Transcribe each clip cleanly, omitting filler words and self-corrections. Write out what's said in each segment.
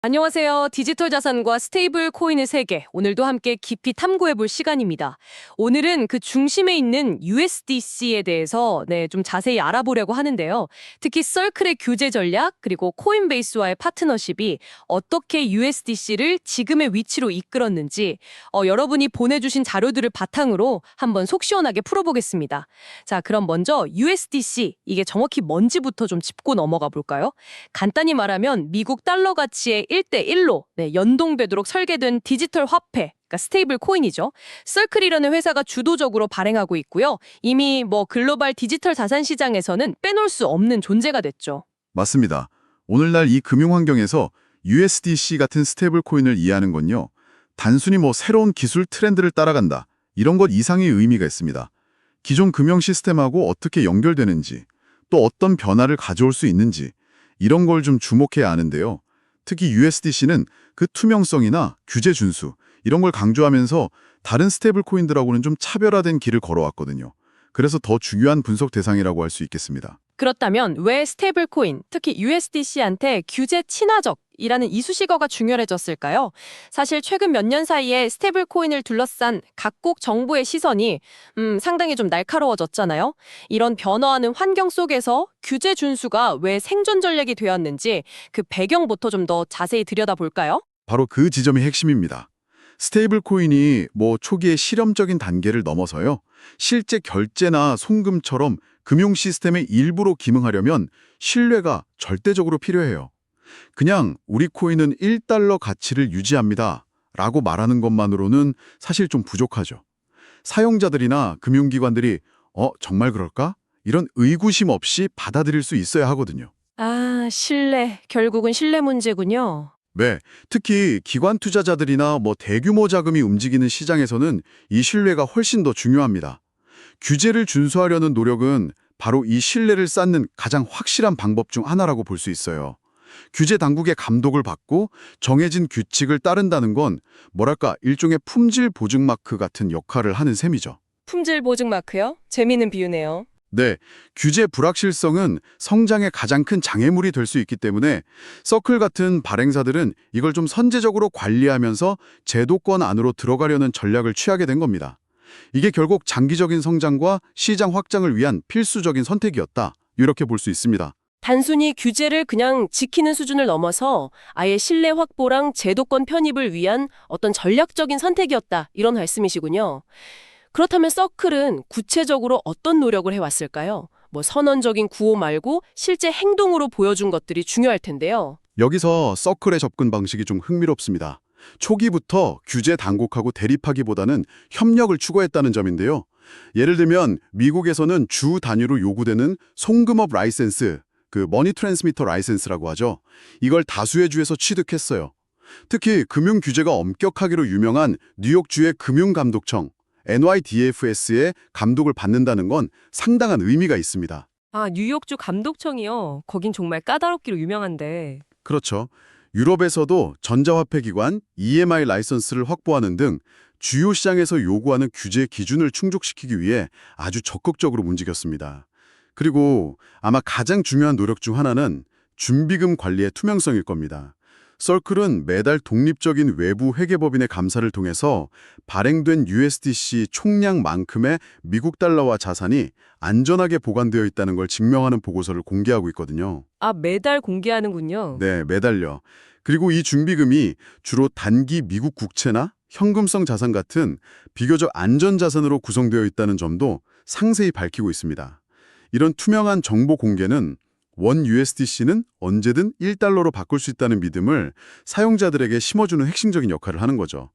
안녕하세요. 디지털 자산과 스테이블 코인의 세계. 오늘도 함께 깊이 탐구해 볼 시간입니다. 오늘은 그 중심에 있는 USDC에 대해서 좀 자세히 알아보려고 하는데요. 특히 서클의 규제 전략, 그리고 코인베이스와의 파트너십이 어떻게 USDC를 지금의 위치로 이끌었는지 여러분이 보내주신 자료들을 바탕으로 한번 속 시원하게 풀어보겠습니다. 자, 그럼 먼저 USDC, 이게 정확히 뭔지부터 좀 짚고 넘어가 볼까요? 간단히 말하면 미국 달러 가치의 1대1로 연동되도록 설계된 디지털 화폐, 그러니까 스테이블 코인이죠. 서클이라는 회사가 주도적으로 발행하고 있고요. 이미 글로벌 디지털 자산 시장에서는 빼놓을 수 없는 존재가 됐죠. 맞습니다. 오늘날 이 금융 환경에서 USDC 같은 스테이블 코인을 이해하는 건요. 단순히 새로운 기술 트렌드를 따라간다. 이런 것 이상의 의미가 있습니다. 기존 금융 시스템하고 어떻게 연결되는지, 또 어떤 변화를 가져올 수 있는지 이런 걸 좀 주목해야 하는데요. 특히 USDC는 그 투명성이나 규제 준수 이런 걸 강조하면서 다른 스테이블 코인들하고는 좀 차별화된 길을 걸어왔거든요. 그래서 더 중요한 분석 대상이라고 할 수 있겠습니다. 그렇다면 왜 스테이블 코인, 특히 USDC한테 규제 친화적이라는 이수식어가 중요해졌을까요? 사실 최근 몇 년 사이에 스테이블 코인을 둘러싼 각국 정부의 시선이 상당히 좀 날카로워졌잖아요. 이런 변화하는 환경 속에서 규제 준수가 왜 생존 전략이 되었는지 그 배경부터 좀 더 자세히 들여다볼까요? 바로 그 지점이 핵심입니다. 스테이블 코인이 초기의 실험적인 단계를 넘어서요. 실제 결제나 송금처럼 금융 시스템의 일부로 기능하려면 신뢰가 절대적으로 필요해요. 그냥 우리 코인은 1달러 가치를 유지합니다. 라고 말하는 것만으로는 사실 좀 부족하죠. 사용자들이나 금융기관들이 정말 그럴까? 이런 의구심 없이 받아들일 수 있어야 하거든요. 아, 신뢰. 결국은 신뢰 문제군요. 네, 특히 기관 투자자들이나 대규모 자금이 움직이는 시장에서는 이 신뢰가 훨씬 더 중요합니다. 규제를 준수하려는 노력은 바로 이 신뢰를 쌓는 가장 확실한 방법 중 하나라고 볼 수 있어요. 규제 당국의 감독을 받고 정해진 규칙을 따른다는 건 일종의 품질 보증 마크 같은 역할을 하는 셈이죠. 품질 보증 마크요? 재미있는 비유네요. 네, 규제 불확실성은 성장의 가장 큰 장애물이 될 수 있기 때문에 서클 같은 발행사들은 이걸 좀 선제적으로 관리하면서 제도권 안으로 들어가려는 전략을 취하게 된 겁니다. 이게 결국 장기적인 성장과 시장 확장을 위한 필수적인 선택이었다. 이렇게 볼 수 있습니다. 단순히 규제를 그냥 지키는 수준을 넘어서 아예 신뢰 확보랑 제도권 편입을 위한 어떤 전략적인 선택이었다. 이런 말씀이시군요. 그렇다면 서클은 구체적으로 어떤 노력을 해왔을까요? 선언적인 구호 말고 실제 행동으로 보여준 것들이 중요할 텐데요. 여기서 서클의 접근 방식이 좀 흥미롭습니다. 초기부터 규제 당국하고 대립하기보다는 협력을 추구했다는 점인데요. 예를 들면 미국에서는 주 단위로 요구되는 송금업 라이센스, 그 머니 트랜스미터 라이센스라고 하죠. 이걸 다수의 주에서 취득했어요. 특히 금융 규제가 엄격하기로 유명한 뉴욕주의 금융감독청, NYDFS의 감독을 받는다는 건 상당한 의미가 있습니다. 아, 뉴욕주 감독청이요. 거긴 정말 까다롭기로 유명한데. 그렇죠. 유럽에서도 전자화폐 기관 EMI 라이선스를 확보하는 등 주요 시장에서 요구하는 규제 기준을 충족시키기 위해 아주 적극적으로 움직였습니다. 그리고 아마 가장 중요한 노력 중 하나는 준비금 관리의 투명성일 겁니다. 서클은 매달 독립적인 외부 회계법인의 감사를 통해서 발행된 USDC 총량만큼의 미국 달러와 자산이 안전하게 보관되어 있다는 걸 증명하는 보고서를 공개하고 있거든요. 아, 매달 공개하는군요. 네, 매달요. 그리고 이 준비금이 주로 단기 미국 국채나 현금성 자산 같은 비교적 안전 자산으로 구성되어 있다는 점도 상세히 밝히고 있습니다. 이런 투명한 정보 공개는 원 USDC는 언제든 1달러로 바꿀 수 있다는 믿음을 사용자들에게 심어주는 핵심적인 역할을 하는 거죠.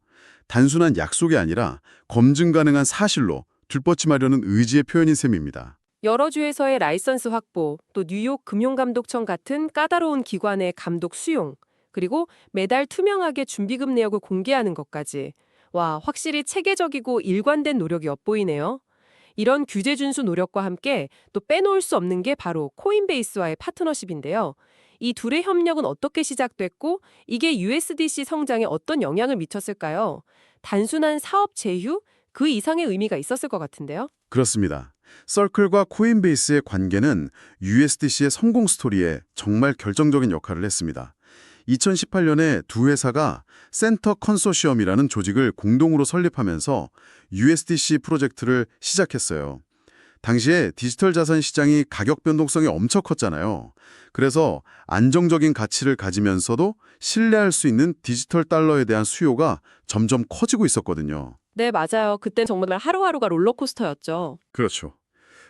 단순한 약속이 아니라 검증 가능한 사실로 뒷받침하려는 의지의 표현인 셈입니다. 여러 주에서의 라이선스 확보, 또 뉴욕 금융감독청 같은 까다로운 기관의 감독 수용, 그리고 매달 투명하게 준비금 내역을 공개하는 것까지. 와, 확실히 체계적이고 일관된 노력이 엿보이네요. 이런 규제 준수 노력과 함께 또 빼놓을 수 없는 게 바로 코인베이스와의 파트너십인데요. 이 둘의 협력은 어떻게 시작됐고 이게 USDC 성장에 어떤 영향을 미쳤을까요? 단순한 사업 제휴? 그 이상의 의미가 있었을 것 같은데요. 그렇습니다. 서클과 코인베이스의 관계는 USDC의 성공 스토리에 정말 결정적인 역할을 했습니다. 2018년에 두 회사가 센터 컨소시엄이라는 조직을 공동으로 설립하면서 USDC 프로젝트를 시작했어요. 당시에 디지털 자산 시장이 가격 변동성이 엄청 컸잖아요. 그래서 안정적인 가치를 가지면서도 신뢰할 수 있는 디지털 달러에 대한 수요가 점점 커지고 있었거든요. 네, 맞아요. 그땐 정말 하루하루가 롤러코스터였죠. 그렇죠.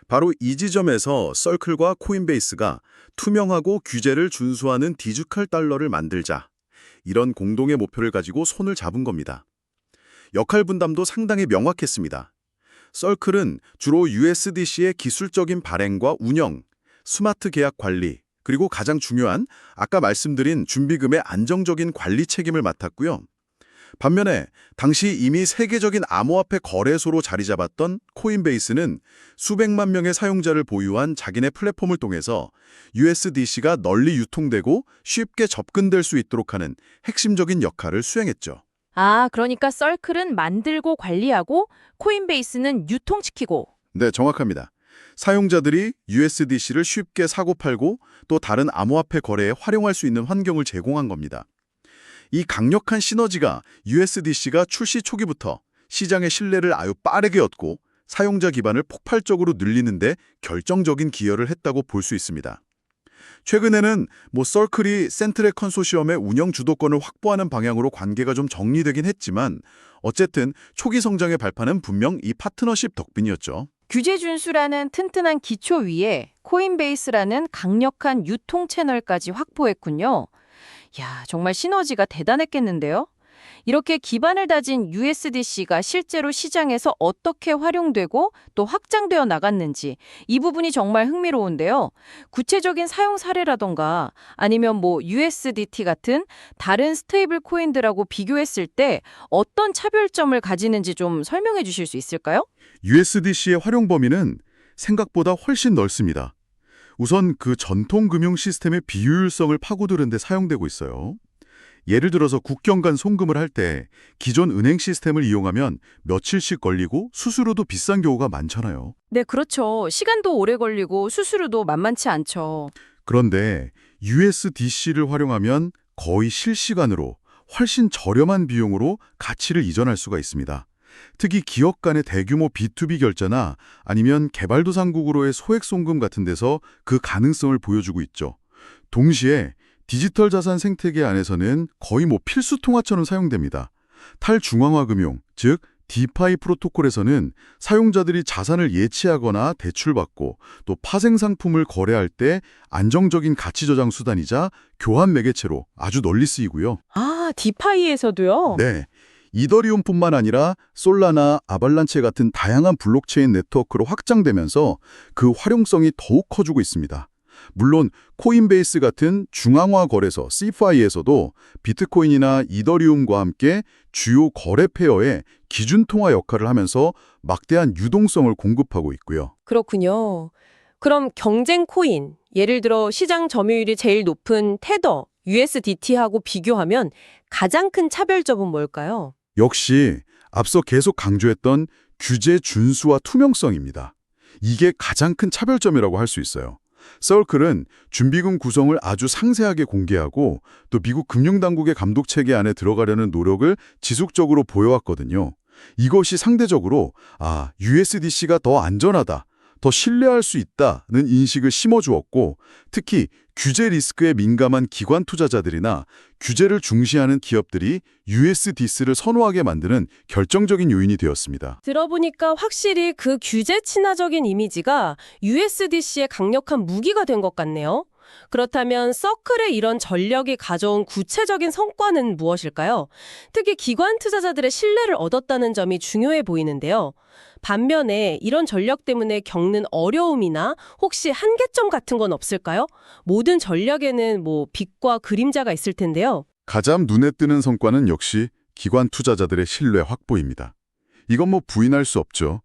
바로 이 지점에서 서클과 코인베이스가 투명하고 규제를 준수하는 디지털 달러를 만들자. 이런 공동의 목표를 가지고 손을 잡은 겁니다. 역할 분담도 상당히 명확했습니다. 서클은 주로 USDC의 기술적인 발행과 운영, 스마트 계약 관리, 그리고 가장 중요한 아까 말씀드린 준비금의 안정적인 관리 책임을 맡았고요. 반면에 당시 이미 세계적인 암호화폐 거래소로 자리 잡았던 코인베이스는 수백만 명의 사용자를 보유한 자기네 플랫폼을 통해서 USDC가 널리 유통되고 쉽게 접근될 수 있도록 하는 핵심적인 역할을 수행했죠. 아, 그러니까 서클은 만들고 관리하고 코인베이스는 유통시키고. 네, 정확합니다. 사용자들이 USDC를 쉽게 사고 팔고 또 다른 암호화폐 거래에 활용할 수 있는 환경을 제공한 겁니다. 이 강력한 시너지가 USDC가 출시 초기부터 시장의 신뢰를 아주 빠르게 얻고 사용자 기반을 폭발적으로 늘리는데 결정적인 기여를 했다고 볼 수 있습니다. 최근에는 서클이 센트럴 컨소시엄의 운영 주도권을 확보하는 방향으로 관계가 좀 정리되긴 했지만 어쨌든 초기 성장의 발판은 분명 이 파트너십 덕분이었죠. 규제 준수라는 튼튼한 기초 위에 코인베이스라는 강력한 유통 채널까지 확보했군요. 야, 정말 시너지가 대단했겠는데요? 이렇게 기반을 다진 USDC가 실제로 시장에서 어떻게 활용되고 또 확장되어 나갔는지 이 부분이 정말 흥미로운데요. 구체적인 사용 사례라던가 아니면 USDT 같은 다른 스테이블 코인들하고 비교했을 때 어떤 차별점을 가지는지 좀 설명해 주실 수 있을까요? USDC의 활용 범위는 생각보다 훨씬 넓습니다. 우선 그 전통 금융 시스템의 비효율성을 파고드는 데 사용되고 있어요. 예를 들어서 국경 간 송금을 할 때 기존 은행 시스템을 이용하면 며칠씩 걸리고 수수료도 비싼 경우가 많잖아요. 네, 그렇죠. 시간도 오래 걸리고 수수료도 만만치 않죠. 그런데 USDC를 활용하면 거의 실시간으로 훨씬 저렴한 비용으로 가치를 이전할 수가 있습니다. 특히 기업 간의 대규모 B2B 결제나 아니면 개발도상국으로의 소액 송금 같은 데서 그 가능성을 보여주고 있죠. 동시에 디지털 자산 생태계 안에서는 거의 필수 통화처럼 사용됩니다. 탈중앙화 금융, 즉 디파이 프로토콜에서는 사용자들이 자산을 예치하거나 대출받고 또 파생 상품을 거래할 때 안정적인 가치 저장 수단이자 교환 매개체로 아주 널리 쓰이고요. 아, 디파이에서도요? 네. 이더리움뿐만 아니라 솔라나, 아발란체 같은 다양한 블록체인 네트워크로 확장되면서 그 활용성이 더욱 커지고 있습니다. 물론 코인베이스 같은 중앙화 거래소 CeFi에서도 비트코인이나 이더리움과 함께 주요 거래 페어의 기준 통화 역할을 하면서 막대한 유동성을 공급하고 있고요. 그렇군요. 그럼 경쟁 코인, 예를 들어 시장 점유율이 제일 높은 테더, USDT하고 비교하면 가장 큰 차별점은 뭘까요? 역시 앞서 계속 강조했던 규제 준수와 투명성입니다. 이게 가장 큰 차별점이라고 할 수 있어요. 서클은 준비금 구성을 아주 상세하게 공개하고 또 미국 금융당국의 감독체계 안에 들어가려는 노력을 지속적으로 보여왔거든요. 이것이 상대적으로 USDC가 더 안전하다, 더 신뢰할 수 있다는 인식을 심어주었고 특히 규제 리스크에 민감한 기관 투자자들이나 규제를 중시하는 기업들이 USDC를 선호하게 만드는 결정적인 요인이 되었습니다. 들어보니까 확실히 그 규제 친화적인 이미지가 USDC의 강력한 무기가 된 것 같네요. 그렇다면 서클의 이런 전력이 가져온 구체적인 성과는 무엇일까요? 특히 기관 투자자들의 신뢰를 얻었다는 점이 중요해 보이는데요. 반면에 이런 전력 때문에 겪는 어려움이나 혹시 한계점 같은 건 없을까요? 모든 전략에는 빛과 그림자가 있을 텐데요. 가장 눈에 띄는 성과는 역시 기관 투자자들의 신뢰 확보입니다. 이건 부인할 수 없죠.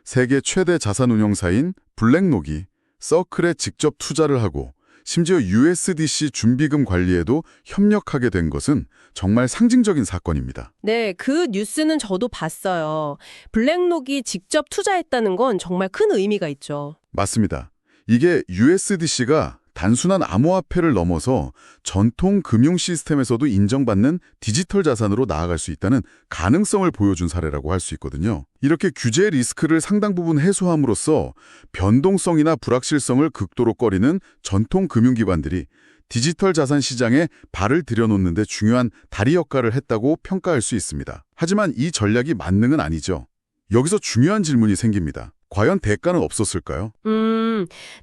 세계 최대 자산 운용사인 블랙록이 서클에 직접 투자를 하고 심지어 USDC 준비금 관리에도 협력하게 된 것은 정말 상징적인 사건입니다. 네, 그 뉴스는 저도 봤어요. 블랙록이 직접 투자했다는 건 정말 큰 의미가 있죠. 맞습니다. 이게 USDC가 단순한 암호화폐를 넘어서 전통 금융 시스템에서도 인정받는 디지털 자산으로 나아갈 수 있다는 가능성을 보여준 사례라고 할 수 있거든요. 이렇게 규제 리스크를 상당 부분 해소함으로써 변동성이나 불확실성을 극도로 꺼리는 전통 금융기관들이 디지털 자산 시장에 발을 들여놓는 데 중요한 다리 역할을 했다고 평가할 수 있습니다. 하지만 이 전략이 만능은 아니죠. 여기서 중요한 질문이 생깁니다. 과연 대가는 없었을까요?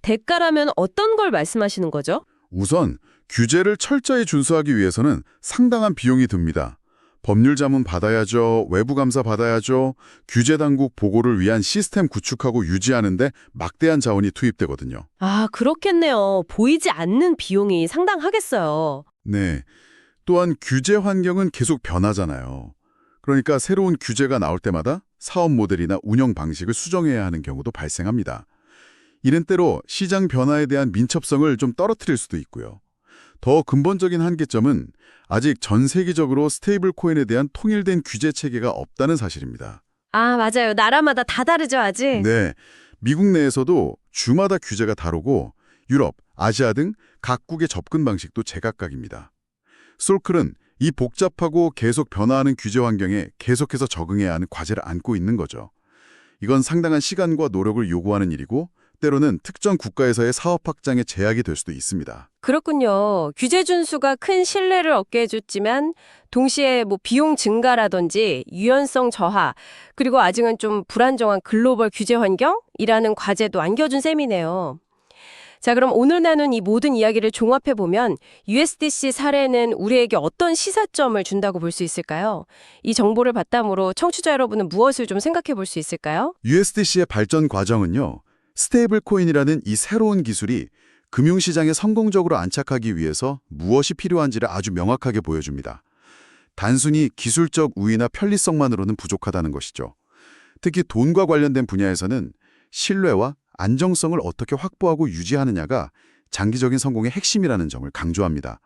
대가라면 어떤 걸 말씀하시는 거죠? 우선 규제를 철저히 준수하기 위해서는 상당한 비용이 듭니다. 법률 자문 받아야죠. 외부 감사 받아야죠. 규제 당국 보고를 위한 시스템 구축하고 유지하는데 막대한 자원이 투입되거든요. 아, 그렇겠네요. 보이지 않는 비용이 상당하겠어요. 네. 또한 규제 환경은 계속 변하잖아요. 그러니까 새로운 규제가 나올 때마다 사업 모델이나 운영 방식을 수정해야 하는 경우도 발생합니다. 이런 때로 시장 변화에 대한 민첩성을 좀 떨어뜨릴 수도 있고요. 더 근본적인 한계점은 아직 전 세계적으로 스테이블 코인에 대한 통일된 규제 체계가 없다는 사실입니다. 아, 맞아요. 나라마다 다 다르죠, 아직. 네, 미국 내에서도 주마다 규제가 다르고 유럽, 아시아 등 각국의 접근 방식도 제각각입니다. 솔클은 이 복잡하고 계속 변화하는 규제 환경에 계속해서 적응해야 하는 과제를 안고 있는 거죠. 이건 상당한 시간과 노력을 요구하는 일이고 때로는 특정 국가에서의 사업 확장에 제약이 될 수도 있습니다. 그렇군요. 규제 준수가 큰 신뢰를 얻게 해줬지만 동시에 비용 증가라든지 유연성 저하, 그리고 아직은 좀 불안정한 글로벌 규제 환경이라는 과제도 안겨준 셈이네요. 자, 그럼 오늘 나눈 이 모든 이야기를 종합해보면 USDC 사례는 우리에게 어떤 시사점을 준다고 볼 수 있을까요? 이 정보를 바탕으로 청취자 여러분은 무엇을 좀 생각해 볼 수 있을까요? USDC의 발전 과정은요. 스테이블 코인이라는 이 새로운 기술이 금융시장에 성공적으로 안착하기 위해서 무엇이 필요한지를 아주 명확하게 보여줍니다. 단순히 기술적 우위나 편리성만으로는 부족하다는 것이죠. 특히 돈과 관련된 분야에서는 신뢰와 안정성을 어떻게 확보하고 유지하느냐가 장기적인 성공의 핵심이라는 점을 강조합니다.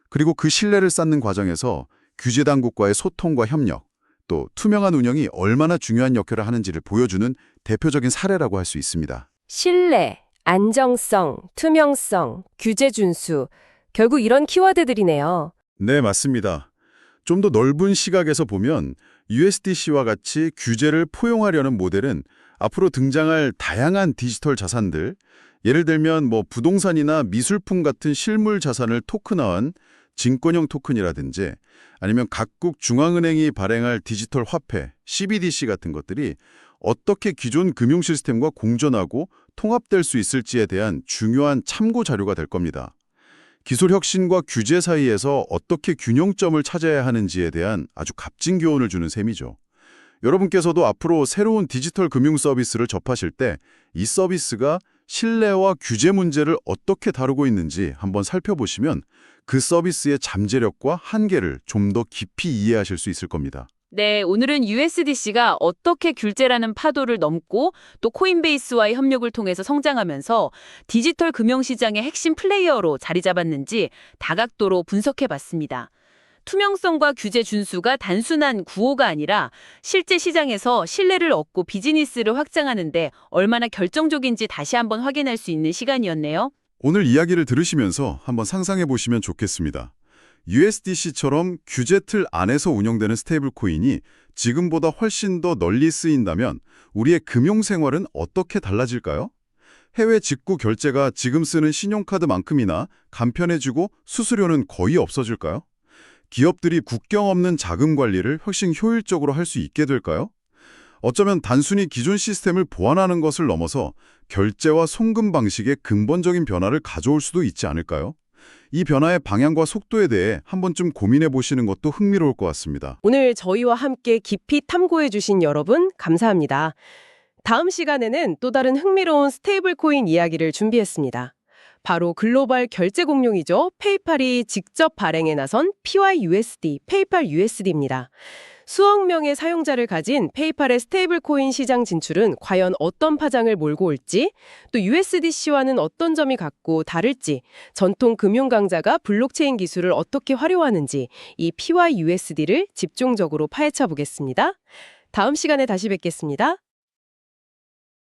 그리고 그 신뢰를 쌓는 과정에서 규제 당국과의 소통과 협력, 또 투명한 운영이 얼마나 중요한 역할을 하는지를 보여주는 대표적인 사례라고 할 수 있습니다. 신뢰, 안정성, 투명성, 규제 준수, 결국 이런 키워드들이네요. 네, 맞습니다. 좀 더 넓은 시각에서 보면 USDC와 같이 규제를 포용하려는 모델은 앞으로 등장할 다양한 디지털 자산들, 예를 들면 부동산이나 미술품 같은 실물 자산을 토큰화한 증권형 토큰이라든지 아니면 각국 중앙은행이 발행할 디지털 화폐, CBDC 같은 것들이 어떻게 기존 금융 시스템과 공존하고 통합될 수 있을지에 대한 중요한 참고 자료가 될 겁니다. 기술 혁신과 규제 사이에서 어떻게 균형점을 찾아야 하는지에 대한 아주 값진 교훈을 주는 셈이죠. 여러분께서도 앞으로 새로운 디지털 금융 서비스를 접하실 때 이 서비스가 신뢰와 규제 문제를 어떻게 다루고 있는지 한번 살펴보시면 그 서비스의 잠재력과 한계를 좀 더 깊이 이해하실 수 있을 겁니다. 네, 오늘은 USDC가 어떻게 규제라는 파도를 넘고 또 코인베이스와의 협력을 통해서 성장하면서 디지털 금융시장의 핵심 플레이어로 자리 잡았는지 다각도로 분석해봤습니다. 투명성과 규제 준수가 단순한 구호가 아니라 실제 시장에서 신뢰를 얻고 비즈니스를 확장하는 데 얼마나 결정적인지 다시 한번 확인할 수 있는 시간이었네요. 오늘 이야기를 들으시면서 한번 상상해 보시면 좋겠습니다. USDC처럼 규제 틀 안에서 운영되는 스테이블 코인이 지금보다 훨씬 더 널리 쓰인다면 우리의 금융 생활은 어떻게 달라질까요? 해외 직구 결제가 지금 쓰는 신용카드만큼이나 간편해지고 수수료는 거의 없어질까요? 기업들이 국경 없는 자금 관리를 훨씬 효율적으로 할 수 있게 될까요? 어쩌면 단순히 기존 시스템을 보완하는 것을 넘어서 결제와 송금 방식의 근본적인 변화를 가져올 수도 있지 않을까요? 이 변화의 방향과 속도에 대해 한 번쯤 고민해 보시는 것도 흥미로울 것 같습니다. 오늘 저희와 함께 깊이 탐구해 주신 여러분 감사합니다. 다음 시간에는 또 다른 흥미로운 스테이블 코인 이야기를 준비했습니다. 바로 글로벌 결제 공룡이죠. 페이팔이 직접 발행에 나선 PYUSD, 페이팔 USD입니다. 수억 명의 사용자를 가진 페이팔의 스테이블 코인 시장 진출은 과연 어떤 파장을 몰고 올지, 또 USDC와는 어떤 점이 같고 다를지, 전통 금융 강자가 블록체인 기술을 어떻게 활용하는지 이 PYUSD를 집중적으로 파헤쳐 보겠습니다. 다음 시간에 다시 뵙겠습니다.